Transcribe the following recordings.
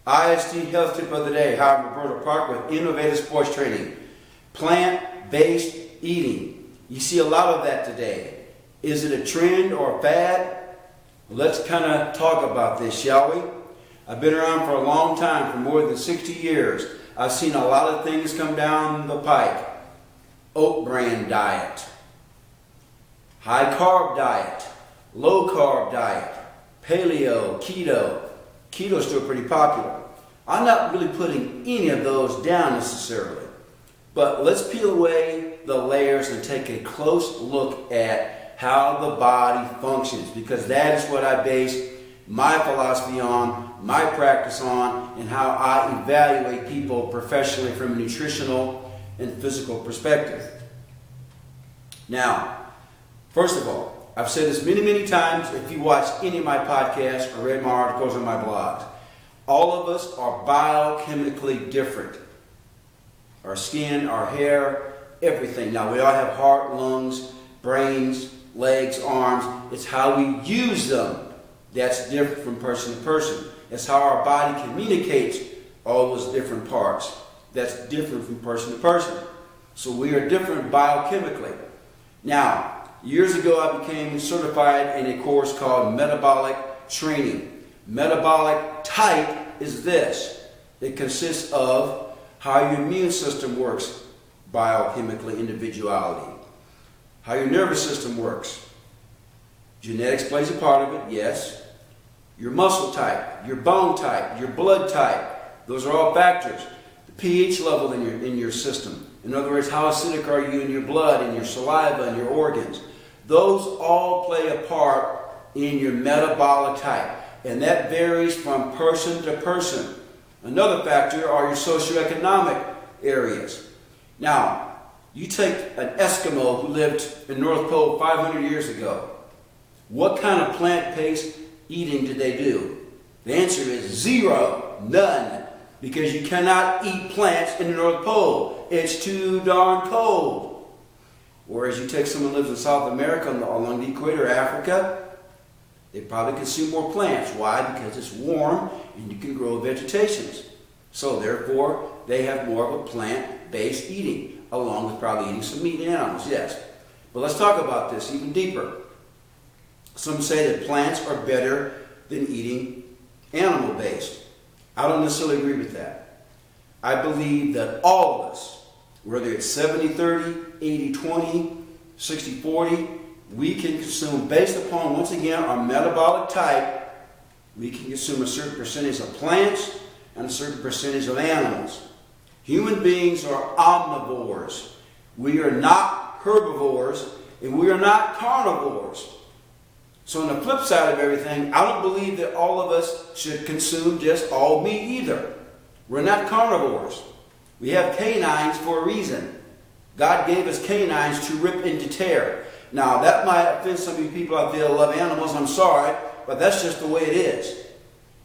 IST Health Tip of the Day. Hi, I'm Roberto Park with Innovative Sports Training. Plant-based eating. You see a lot of that today. Is it a trend or a fad? Let's kind of talk about this, shall we? I've been around for a long time, for more than 60 years. I've seen a lot of things come down the pike. Oat bran diet, high carb diet, low carb diet, paleo, keto. Keto's still pretty popular. I'm not really putting any of those down necessarily. But let's peel away the layers and take a close look at how the body functions, because that is what I base my philosophy on, my practice on, and how I evaluate people professionally from a nutritional and physical perspective. Now, first of all, I've said this many, many times. If you watch any of my podcasts or read my articles on my blogs, all of us are biochemically different. Our skin, our hair, everything. Now, we all have heart, lungs, brains, legs, arms. It's how we use them that's different from person to person. It's how our body communicates all those different parts. That's different from person to person. So we are different biochemically. Now, years ago, I became certified in a course called metabolic training. Metabolic type is this. It consists of how your immune system works, biochemically, individuality. How your nervous system works. Genetics plays a part of it, yes. Your muscle type, your bone type, your blood type. Those are all factors. The pH level in your system. In other words, how acidic are you in your blood, in your saliva, in your organs. Those all play a part in your metabolic type, and that varies from person to person. Another factor are your socioeconomic areas. Now, you take an Eskimo who lived in North Pole 500 years ago. What kind of plant-based eating did they do? The answer is zero, none, because you cannot eat plants in the North Pole. It's too darn cold. Whereas you take someone who lives in South America along the equator, Africa, they probably consume more plants. Why? Because it's warm and you can grow vegetations. So therefore, they have more of a plant-based eating, along with probably eating some meat and animals, yes. But let's talk about this even deeper. Some say that plants are better than eating animal-based. I don't necessarily agree with that. I believe that all of us, whether it's 70-30, 80-20, 60-40, we can consume, based upon, once again, our metabolic type, we can consume a certain percentage of plants and a certain percentage of animals. Human beings are omnivores. We are not herbivores, and we are not carnivores. So on the flip side of everything, I don't believe that all of us should consume just all meat either. We're not carnivores. We have canines for a reason. God gave us canines to rip and to tear. Now, that might offend some of you people out there that love animals. I'm sorry, but that's just the way it is.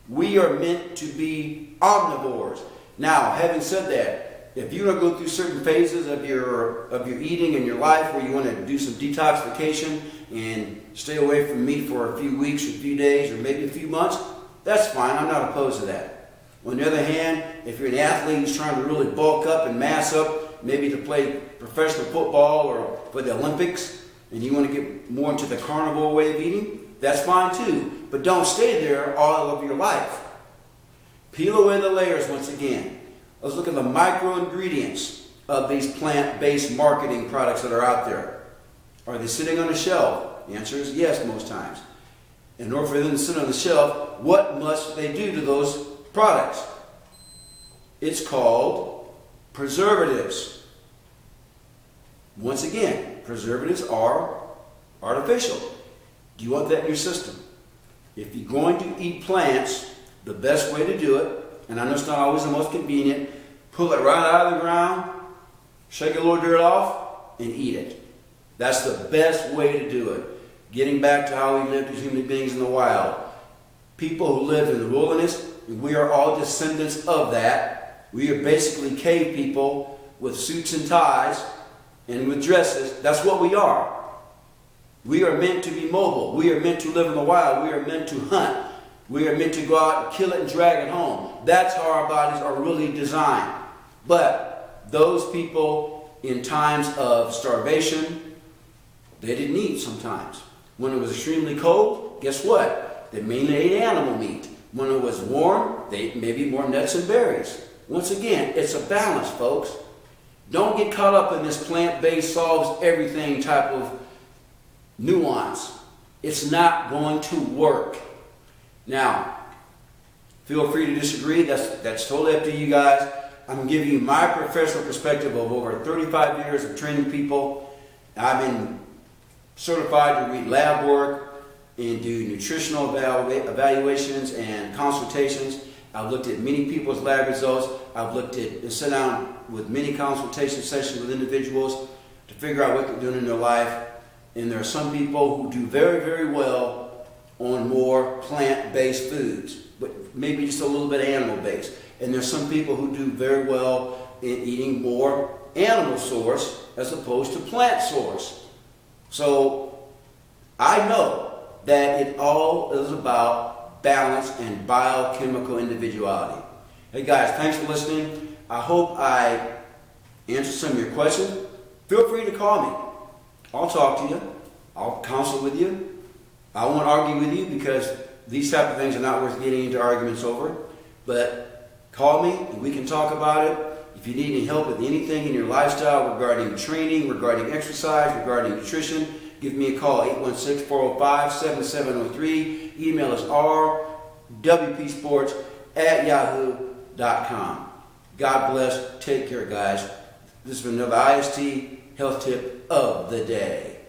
We are meant to be omnivores. Now, having said that, if you want to go through certain phases of your eating in your life where you want to do some detoxification and stay away from meat for a few weeks or a few days or maybe a few months, that's fine. I'm not opposed to that. On the other hand, if you're an athlete who's trying to really bulk up and mass up, maybe to play professional football or for the Olympics, and you want to get more into the carnivore way of eating, that's fine too. But don't stay there all of your life. Peel away the layers once again. Let's look at the micro ingredients of these plant-based marketing products that are out there. Are they sitting on a shelf? The answer is yes, most times. In order for them to sit on the shelf, what must they do to those products? It's called preservatives. Once again, preservatives are artificial. Do you want that in your system? If you're going to eat plants, the best way to do it, and I know it's not always the most convenient, pull it right out of the ground, shake a little dirt off, and eat it. That's the best way to do it. Getting back to how we lived as human beings in the wild. People who lived in the wilderness, we are all descendants of that. We are basically cave people with suits and ties and with dresses. That's what we are. We are meant to be mobile. We are meant to live in the wild. We are meant to hunt. We are meant to go out and kill it and drag it home. That's how our bodies are really designed. But those people in times of starvation, they didn't eat sometimes. When it was extremely cold, guess what? They mainly ate animal meat. When it was warm, they ate maybe more nuts and berries. Once again, it's a balance, folks. Don't get caught up in this plant-based solves everything type of nuance. It's not going to work. Now, feel free to disagree. That's totally up to you guys. I'm giving you my professional perspective of over 35 years of training people. I've been certified to read lab work and do nutritional evaluations and consultations. I've looked at many people's lab results. I've looked at and sat down with many consultation sessions with individuals to figure out what they're doing in their life. And there are some people who do very, very well on more plant-based foods, but maybe just a little bit animal-based. And there's some people who do very well in eating more animal source as opposed to plant source. So I know that it all is about balance and biochemical individuality. Hey guys, thanks for listening. I hope I answered some of your questions. Feel free to call me. I'll talk to you. I'll counsel with you. I won't argue with you because these type of things are not worth getting into arguments over. But call me and we can talk about it. If you need any help with anything in your lifestyle regarding training, regarding exercise, regarding nutrition, give me a call, 816-405-7703. Email us rwpsports@yahoo.com. God bless. Take care, guys. This has been another IST Health Tip of the Day.